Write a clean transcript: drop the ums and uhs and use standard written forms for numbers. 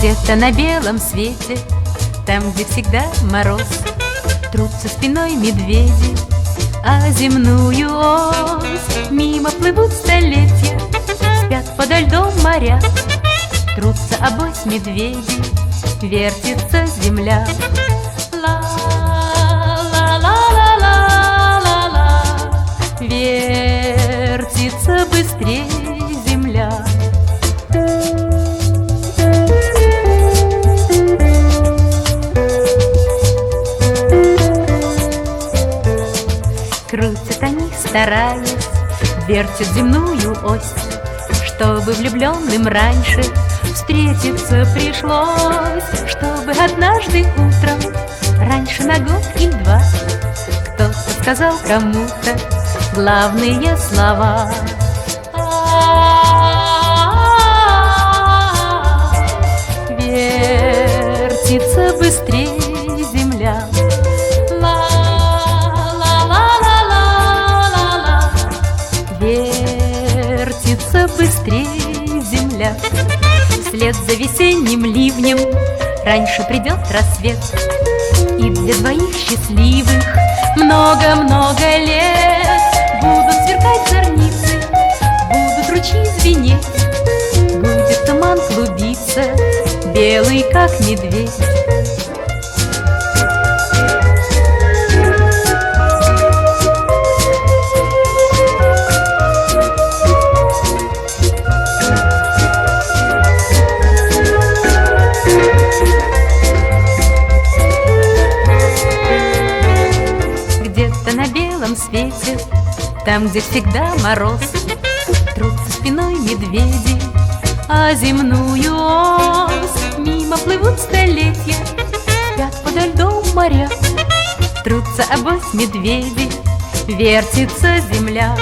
Где-то на белом свете, там, где всегда мороз, трутся спиной медведи а земную ось. Мимо плывут столетия, спят подо льдом моря, трутся обось медведи, вертится земля. Ла-ла-ла-ла-ла-ла, вертится быстрей земля. Крутят они, стараясь, вертят земную ось, чтобы влюбленным раньше встретиться пришлось, чтобы однажды утром, раньше на год или два, кто-то сказал кому-то главные слова. Вертится быстрее земля. Вертится быстрее земля. Вслед за весенним ливнем раньше придет рассвет, и для двоих счастливых много-много лет будут сверкать зорницы, будут ручьи звенеть, будет туман клубиться, белый как медведь. На белом свете, там, где всегда мороз, трутся спиной медведи, а земную ось. Мимо плывут столетия, спят подо льдом моря, трутся обось медведи, вертится земля.